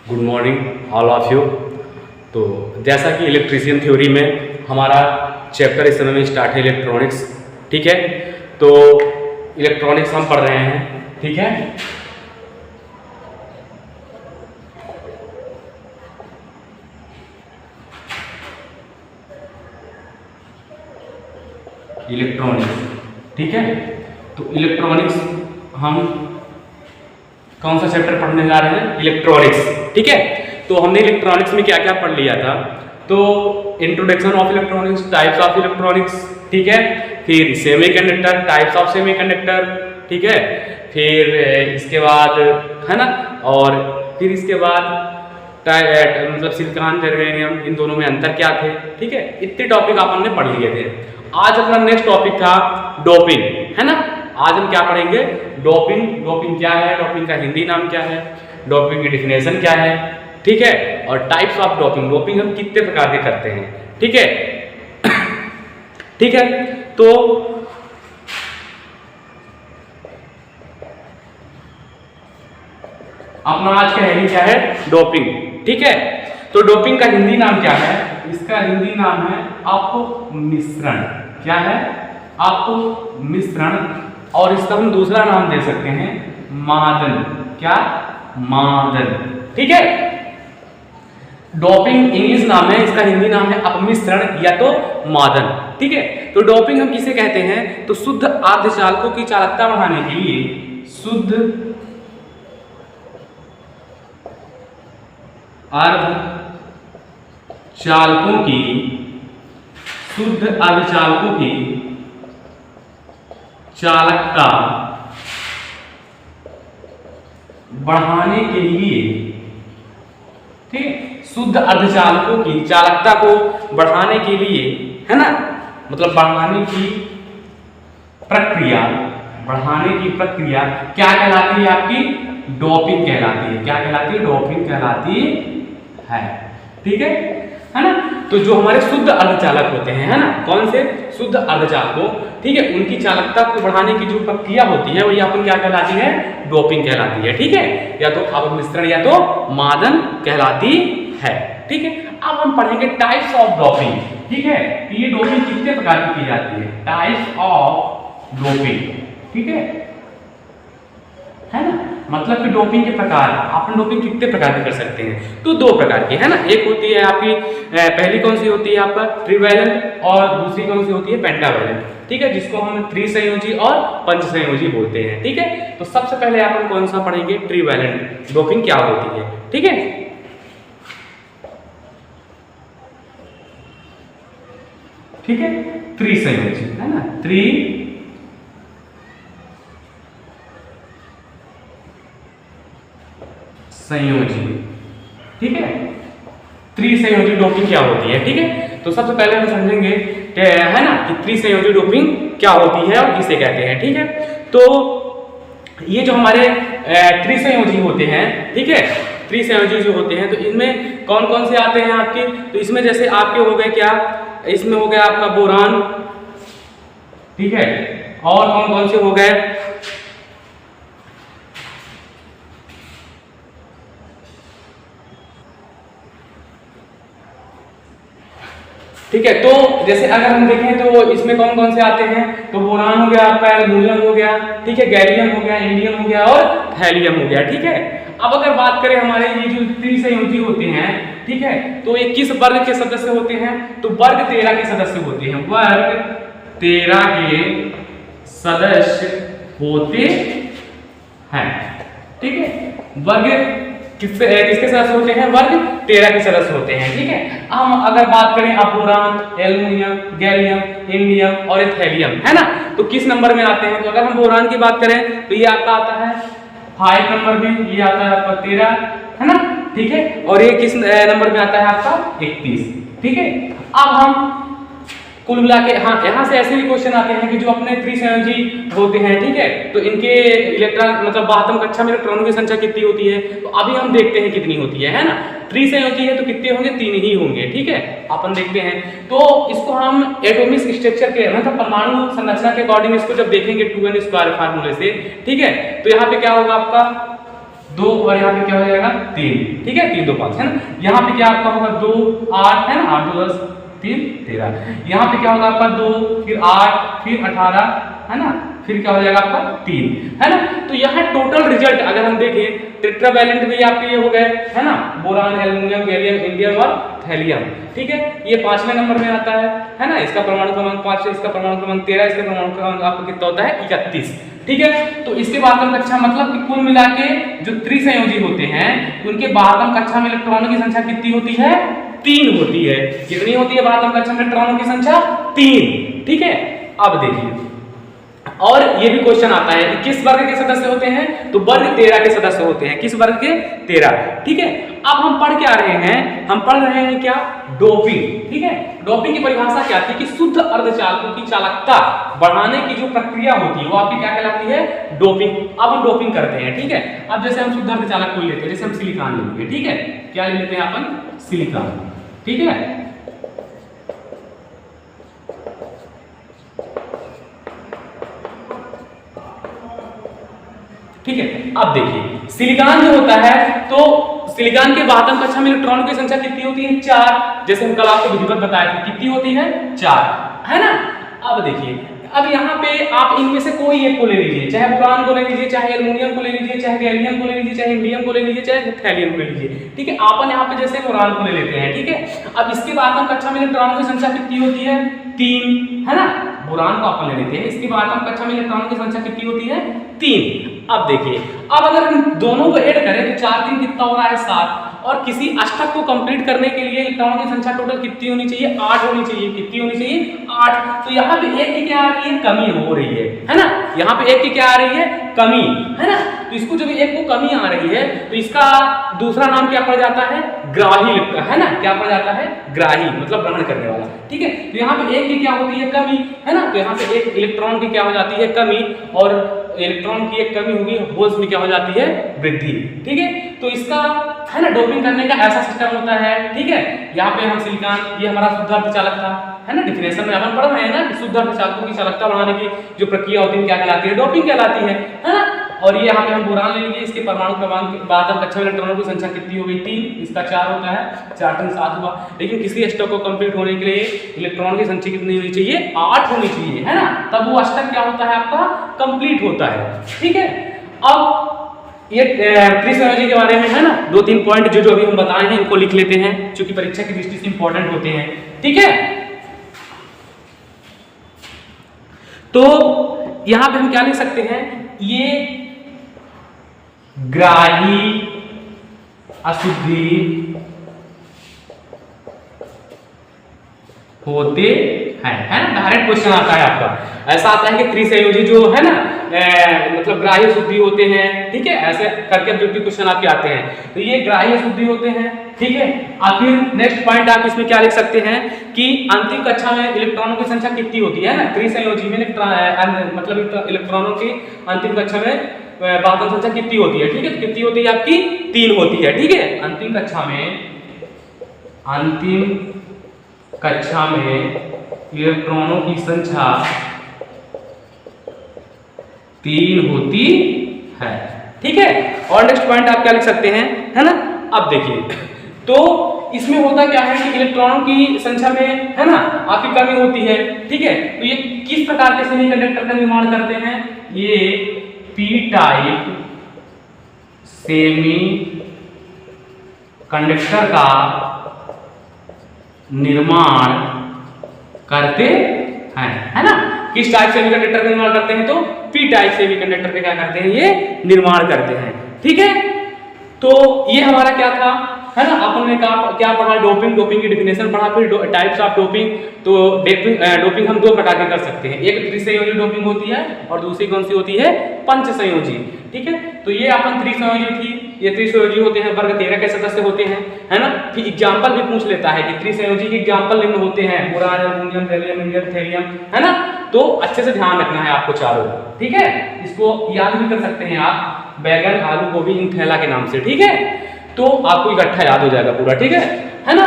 Good morning all of you. तो जैसा कि इलेक्ट्रीशियन थ्योरी में हमारा चैप्टर इस समय में स्टार्ट है इलेक्ट्रॉनिक्स, ठीक है। तो इलेक्ट्रॉनिक्स हम पढ़ रहे हैं, ठीक है। इलेक्ट्रॉनिक्स, ठीक है। तो इलेक्ट्रॉनिक्स हम कौन सा चैप्टर पढ़ने जा रहे हैं? इलेक्ट्रॉनिक्स, ठीक है। तो हमने इलेक्ट्रॉनिक्स में क्या क्या पढ़ लिया था? तो introduction of electronics, types of electronics, ठीक है। फिर सेमीकंडक्टर, टाइप्स ऑफ सेमीकंडक्टर, ठीक है। फिर इसके बाद है ना, और फिर इसके बाद मतलब सिलिकॉन, जर्मेनियम, इन दोनों में अंतर क्या थे, ठीक है। इतने टॉपिक अपन ने पढ़ लिए थे। आज अपना नेक्स्ट टॉपिक था डोपिंग, है ना। आज हम क्या पढ़ेंगे? डोपिंग। डोपिंग क्या है? डोपिंग का हिंदी नाम क्या है? डोपिंग की डिफिनेशन क्या है, ठीक है। और टाइप्स ऑफ डोपिंग, डोपिंग हम कितने प्रकार के करते हैं, ठीक है। ठीक है। तो अपना आज का हेडिंग क्या है? डोपिंग, ठीक है। तो डोपिंग का हिंदी नाम क्या है? इसका हिंदी नाम है अपमिश्रण। क्या है? अपमिश्रण। और इसका हम दूसरा नाम दे सकते हैं मादन। क्या? मादन, ठीक है। डोपिंग इंग्लिश नाम है, इसका हिंदी नाम है अपमिश्रण या तो मादन, ठीक है। तो डोपिंग हम किसे कहते हैं? तो शुद्ध अर्धचालकों की चालकता बढ़ाने के लिए, शुद्ध अर्धचालकों की, शुद्ध अर्धचालकों की चालकता बढ़ाने के लिए, ठीक है। शुद्ध अर्धचालकों की चालकता को बढ़ाने के लिए, है ना, मतलब बढ़ाने की प्रक्रिया, बढ़ाने की प्रक्रिया क्या कहलाती है? आपकी डोपिंग कहलाती है। क्या कहलाती है? डोपिंग कहलाती है, ठीक है ना। तो जो हमारे शुद्ध अर्धचालक होते हैं, है ना, कौन से? शुद्ध अर्धचालकों, ठीक है, उनकी चालकता को बढ़ाने की जो प्रक्रिया होती है वही अपन क्या कहलाती है? डोपिंग कहलाती है, ठीक है। या तो अपमिश्रण या तो मादन कहलाती है, ठीक है। अब हम पढ़ेंगे टाइप्स ऑफ डोपिंग, ठीक है। ये डोपिंग कितने प्रकार की जाती है? टाइप्स ऑफ डोपिंग, ठीक है ना। मतलब कि डोपिंग के प्रकार, अपन डोपिंग कितने प्रकार की कर सकते हैं? तो दो प्रकार की, है ना। एक होती है आपकी पहली कौन सी होती है आपका? ट्रिवैलेंट। और दूसरी कौन सी होती है? पेंटावैलेंट, ठीक है, जिसको हम त्रिसंयोजी और पंचसंयोजी बोलते हैं, ठीक है। तो सबसे पहले अपन कौन सा पढ़ेंगे? ट्रिवैलेंट डोपिंग क्या होती है, ठीक है। ठीक है, त्रिसंयोजी, है ना, संयोजी, ठीक है। त्रिसंयोजी डोपिंग क्या होती है, ठीक है। तो सबसे पहले हम समझेंगे, है ना, कि त्रिसंयोजी डोपिंग क्या होती है और किसे कहते हैं, ठीक है। तो ये जो हमारे त्रिसंयोजी होते हैं, ठीक है, त्रिसंयोजी जो होते हैं, तो इनमें कौन कौन से आते हैं आपके? तो इसमें जैसे आपके हो गए क्या? इसमें हो गया आपका बोरान, ठीक है। और कौन कौन से हो गए? ठीक है। तो जैसे अगर हम देखें तो इसमें कौन कौन से आते हैं? तो बोरान हो गया आपका, एल्युमिनियम हो गया, ठीक है, गैलियम हो गया, इंडियम हो गया और थैलियम हो गया, ठीक है। अब अगर बात करें हमारे ये जो त्रिसंयोजी होते हैं, ठीक है, तो ये किस वर्ग के सदस्य होते हैं? तो वर्ग 13 के सदस्य होते हैं। वर्ग 13 के सदस्य होते हैं, ठीक है। वर्ग किसके सदस्य होते हैं? वर्ग 13 के सदस्य होते हैं, ठीक है। हम अगर बात करें बोरान, एल्युमिनियम, गैलियम, इंडियम और थैलियम, है ना, तो किस नंबर में आते हैं? तो अगर हम बोरान की बात करें तो ये आपका आता है 5 नंबर में, ये आता है आपका 13, है ना, ठीक है। और ये किस नंबर में आता है आपका? 31, ठीक है। अब हम कुल मिला के, हाँ, यहाँ से ऐसे भी क्वेश्चन आते हैं कि जो अपने त्रिसंयोजी होते हैं, ठीक है, तो इनके इलेक्ट्रॉन मतलब 12वीं कक्षा में इलेक्ट्रॉनों की संख्या कितनी होती है? तो अभी हम देखते हैं कितनी होती है ना। त्रिसंयोजी है तो कितने होंगे? 3 ही होंगे, ठीक है। अपन देखते हैं तो इसको हम एटॉमिक स्ट्रक्चर के, मतलब परमाणु संरचना के अकॉर्डिंग इसको जब देखेंगे 2n² फार्मूले से, ठीक है, तो यहाँ पे क्या होगा आपका? 2 और यहाँ पे क्या हो जाएगा 3, ठीक है, 3 2 5 है ना। यहाँ पे क्या आपका होगा 2 8 है ना, 8 2 10 3 13। यहाँ पे क्या होगा आपका 2 फिर 8 फिर 18 है ना, फिर क्या हो जाएगा आपका 3 है ना। तो यहाँ टोटल रिजल्ट अगर हम देखें टेट्रावैलेंट में आपके ये हो गए है ना, बोरान, एल्युमिनियम, गैलियम, इंडियम और थैलियम, ठीक है। ये 5वें नंबर में आता है ना। इसका परमाणु क्रमांक 5 है, इसका परमाणु क्रमांक 13, इसका परमाणु क्रमांक आपको कितना होता है 31, ठीक है। तो इसके बाहतम कक्षा मतलब कि कुल मिला के जो त्रिसंयोजी होते हैं उनके बाहतम कक्षा में इलेक्ट्रॉनों की संख्या कितनी होती है 3 होती है। कितनी होती है बाहतम कक्षा में इलेक्ट्रॉनों की संख्या 3, ठीक है। अब देखिए और ये भी क्वेश्चन आता है कि किस वर्ग के सदस्य होते हैं, तो वर्ग 13 के सदस्य होते हैं। किस वर्ग के 13, ठीक है। अब हम पढ़ क्या रहे हैं, हम पढ़ रहे हैं क्या डोपिंग, ठीक है। डोपिंग की परिभाषा क्या थी कि शुद्ध अर्धचालकों की चालकता बढ़ाने की जो प्रक्रिया होती है वो आपकी क्या कहलाती है डोपिंग। अब हम डोपिंग करते हैं, ठीक है। अब जैसे हम शुद्ध अर्धचालक को लेते हैं, जैसे हम सिलिकॉन लेंगे, ठीक है। क्या ले लेते हैं अपन सिलिकॉन, ठीक है। ठीक है। अब देखिए सिलिकॉन जो होता है तो सिलिकॉन के बाहतम कक्षा में इलेक्ट्रॉनों की संख्या कितनी होती है 4, जैसे हम कल आपको विधिवत बताए थे कितनी होती है 4, है ना। अब देखिए अब यहाँ पे आप इनमें से कोई एक को ले लीजिए, चाहे बोरान को ले लीजिए, चाहे एल्युमिनियम को ले लीजिए, चाहे गैलियम को ले लीजिए, चाहे इंडियम को ले लीजिए, चाहे थैलियम को ले लीजिए, ठीक है। अपन यहाँ पे जैसे बोरान को ले लेते हैं, ठीक है। अब इसके बाहतम कक्षा में इलेक्ट्रॉनों की संख्या कितनी होती है 3, है ना। बोरान को अपन ले लेते हैं, इसके बाहतम कक्षा में इलेक्ट्रॉनों की संख्या कितनी होती है 3। अब देखिए अब अगर हम दोनों को ऐड करें तो 4 3 कितना हो रहा है 7, और किसी अष्टक को कंप्लीट करने के लिए इलेक्ट्रॉनों की संख्या टोटल कितनी होनी चाहिए 8 होनी चाहिए। कितनी होनी चाहिए 8। तो यहाँ पे एक की क्या आ रही है कमी हो रही है ना। यहाँ पे एक की क्या आ रही है कमी, है ना। तो इसको जब एक को कमी आ रही है तो इसका दूसरा नाम क्या पड़ जाता है ग्राही, है ना। क्या पड़ जाता है ग्राही, मतलब ग्रहण करने वाला, ठीक है। तो यहाँ पे एक की क्या होती है कमी, है ना। तो यहाँ पे एक इलेक्ट्रॉन की क्या हो जाती है कमी, और इलेक्ट्रॉन की एक कमी होगी, होल्स में क्या हो जाती है वृद्धि, ठीक है। तो इसका है ना डोपिंग करने का ऐसा सिस्टम होता है, ठीक है। यहाँ पे हम सिलिकॉन, ये हमारा शुद्ध अर्धचालक था, है ना। डिफिनेशन में अपन पढ़ रहे हैं ना कि शुद्ध अर्धचालकों की चालकता बढ़ाने की जो प्रक्रिया होती है क्या कहलाती है डोपिंग कहलाती है ना। और ये यहाँ पे हम बोरान ले लीजिए, इसके परमाणु क्रमांक बाहतम कक्षा में इलेक्ट्रॉनों की संख्या कितनी हो गई 3, इसका 4 होता है, 4 3 7 हुआ। लेकिन किसी अष्टक को कंप्लीट होने के लिए इलेक्ट्रॉन की संख्या कितनी होनी चाहिए 8 होनी चाहिए, है ना। तब वो अष्टक क्या होता है आपका कंप्लीट होता है, ठीक है। अब ये त्रिसंयोजी के बारे में है ना 2-3 पॉइंट जो अभी हम बताए हैं इनको लिख लेते हैं, क्योंकि परीक्षा की दृष्टि से इंपॉर्टेंट होते हैं, ठीक है। तो यहां पे हम क्या लिख सकते हैं, ये ग्राही अशुद्धि होते हैं, है ना। डायरेक्ट क्वेश्चन आता है आपका, ऐसा आता है कि त्रिसंयोजी जो है ना मतलब ग्राही अशुद्धि होते हैं, ठीक है। ऐसे करके ऑब्जेक्टिव क्वेश्चन आपके आते हैं। तो ये ग्राही अशुद्धि होते हैं, ठीक है। आखिर नेक्स्ट पॉइंट आप इसमें क्या लिख सकते हैं कि अंतिम कक्षा में इलेक्ट्रॉनों की संख्या कितनी होती है ना त्रिसंयोजी में, मतलब इलेक्ट्रॉनों की अंतिम कक्षा में बाहतम संख्या कितनी होती है, ठीक है। कितनी होती है आपकी 3 होती है, ठीक है। अंतिम कक्षा में इलेक्ट्रॉनों की संख्या 3 होती है, ठीक है। और नेक्स्ट पॉइंट आप क्या लिख सकते हैं, है ना। अब देखिए तो इसमें होता क्या है कि इलेक्ट्रॉनों की संख्या में है ना आपकी कमी होती है, ठीक है। तो ये किस प्रकार के सेमीकंडक्टर का निर्माण करते हैं, ये पी टाइप सेमी कंडक्टर का निर्माण करते हैं, है ना। किस टाइप सेमीकंडक्टर का निर्माण करते हैं, तो पी टाइप सेमीकंडक्टर का क्या करते हैं ये निर्माण करते हैं, ठीक है। तो ये हमारा क्या था, है ना। अपन ने क्या पढ़ा डोपिंग की डिफिनेशन पढ़ा, फिर टाइप्स ऑफ डोपिंग। तो डोपिंग हम 2 प्रकार के कर सकते हैं, एक त्रिसंयोजी डोपिंग होती है और दूसरी कौन सी होती है पंचसंयोजी, ठीक है। तो ये अपन त्रिसंयोजी थी, ये त्रिसंयोजी होते हैं, वर्ग 13 के सदस्य होते हैं, है ना। फिर एग्जाम्पल भी पूछ लेता है कि त्रिसंयोजी के एग्जाम्पल निम्न होते हैं boron, aluminium, gallium, indium, thallium, है ना। तो अच्छे से ध्यान रखना है आपको चारों, ठीक है। इसको याद भी कर सकते हैं आप, बैगन, आलू, गोभी इन थैला के नाम से, ठीक है। तो आपको इकट्ठा याद हो जाएगा पूरा, ठीक है ना।